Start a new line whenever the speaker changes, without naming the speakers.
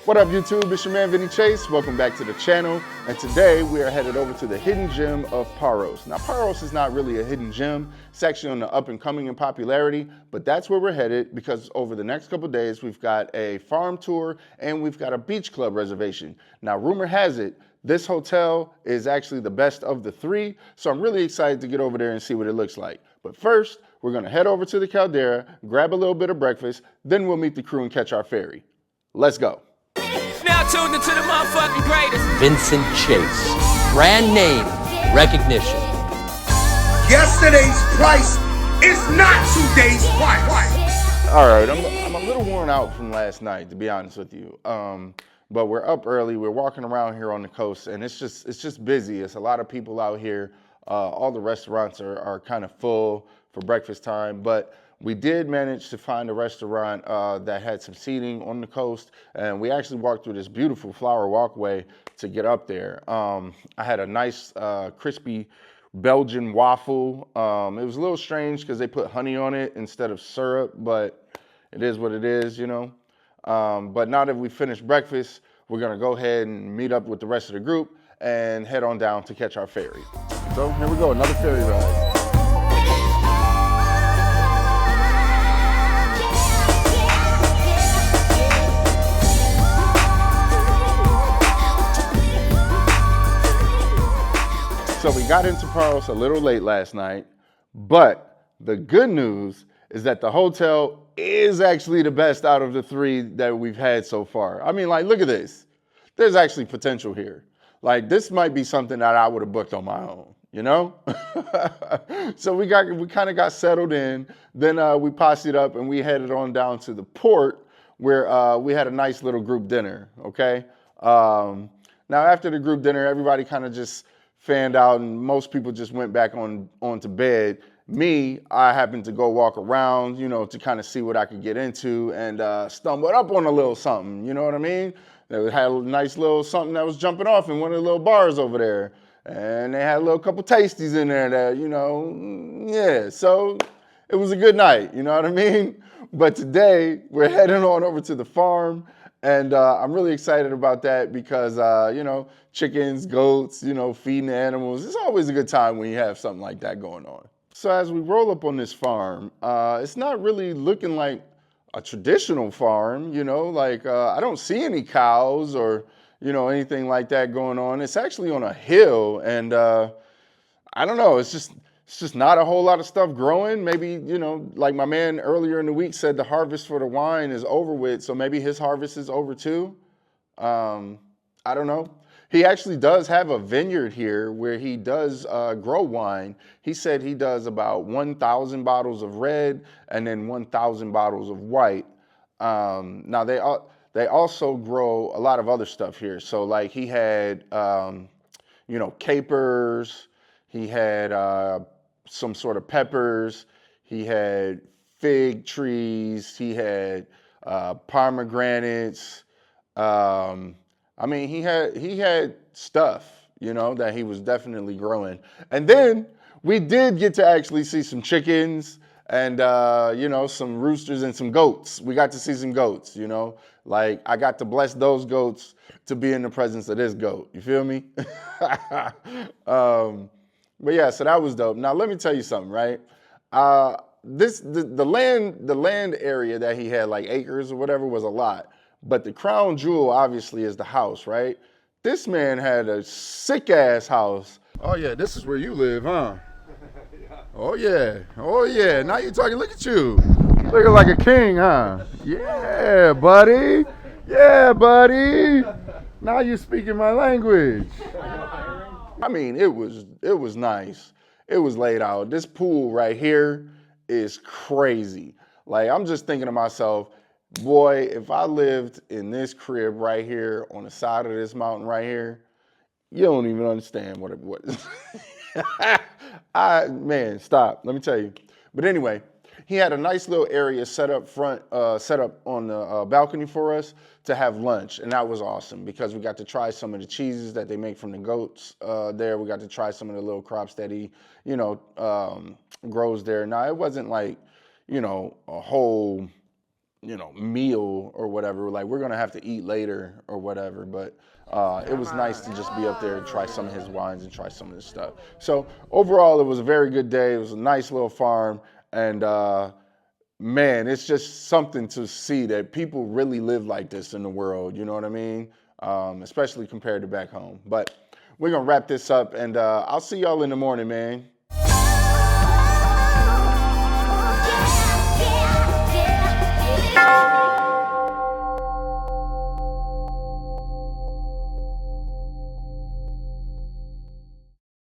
What up, YouTube? It's your man, Vinny Chase. Welcome back to the channel. And today we are headed over to the hidden gem of Paros. Now, Paros is not really a hidden gem. It's actually on the up and coming in popularity, but that's where we're headed because over the next couple days, we've got a farm tour and we've got a beach club reservation. Now, rumor has it, this hotel is actually the best of the three, so I'm really excited to get over there and see what it looks like. But first, we're gonna head over to the Caldera, grab a little bit of breakfast, then we'll meet the crew and catch our ferry. Let's go.
Now tuned into the motherfucking greatest.
Vincent Chase. Brand name recognition.
Yesterday's price is not today's price.
All right, I'm a little worn out from last night, to be honest with you. But we're up early. We're walking around here on the coast, and it's just busy. It's a lot of people out here. All the restaurants are kind of full for breakfast time, but we did manage to find a restaurant that had some seating on the coast, and we actually walked through this beautiful flower walkway to get up there. I had a nice crispy Belgian waffle. It was a little strange because they put honey on it instead of syrup, but it is what it is, you know. But now that we finished breakfast, we're gonna go ahead and meet up with the rest of the group and head on down to catch our ferry. So here we go, another ferry ride. So we got into Paros a little late last night, but the good news is that the hotel is actually the best out of the three that we've had so far. I mean, like, look at this. There's actually potential here. Like, this might be something that I would have booked on my own, you know? So we kind of got settled in. Then we posseed up and we headed on down to the port where we had a nice little group dinner, okay? Now, after the group dinner, everybody kind of just fanned out and most people just went back onto bed. Me, I happened to go walk around, you know, to kind of see what I could get into and stumbled up on a little something, you know what I mean? They had a nice little something that was jumping off in one of the little bars over there. And they had a little couple tasties in there that, you know, yeah. So it was a good night, you know what I mean? But today we're heading on over to the farm. And I'm really excited about that because, you know, chickens, goats, you know, feeding the animals. It's always a good time when you have something like that going on. So as we roll up on this farm, it's not really looking like a traditional farm, you know, like I don't see any cows or, you know, anything like that going on. It's actually on a hill and I don't know, it's just not a whole lot of stuff growing. Maybe, you know, like my man earlier in the week said the harvest for the wine is over with, so maybe his harvest is over too. I don't know. He actually does have a vineyard here where he does grow wine. He said he does about 1,000 bottles of red and then 1,000 bottles of white. Now they also grow a lot of other stuff here. So like he had, you know, capers. He had some sort of peppers. He had fig trees. He had pomegranates. I mean, he had stuff, you know, that he was definitely growing. And then we did get to actually see some chickens and, you know, some roosters and some goats. We got to see some goats, you know, like I got to bless those goats to be in the presence of this goat. You feel me? But yeah, so that was dope. Now, let me tell you something, right? The land area that he had, like acres or whatever, was a lot. But the crown jewel, obviously, is the house, right? This man had a sick-ass house. Oh, yeah, this is where you live, huh? Oh, yeah. Oh, yeah. Now you're talking. Look at you. Looking like a king, huh? Yeah, buddy. Yeah, buddy. Now you're speaking my language. I mean, it was nice. It was laid out. This pool right here is crazy. Like, I'm just thinking to myself, boy, if I lived in this crib right here on the side of this mountain right here, you don't even understand what it was. Man, stop. Let me tell you. But anyway, he had a nice little area set up on the balcony for us to have lunch. And that was awesome because we got to try some of the cheeses that they make from the goats there. We got to try some of the little crops that he, you know, grows there. Now, it wasn't like, you know, a whole meal or whatever. Like, we're gonna have to eat later or whatever. But it was nice to just be up there and try some of his wines and try some of his stuff. So overall, it was a very good day. It was a nice little farm, and man, it's just something to see that people really live like this in the world. You know what I mean? Especially compared to back home. But we're gonna wrap this up, and I'll see y'all in the morning, man.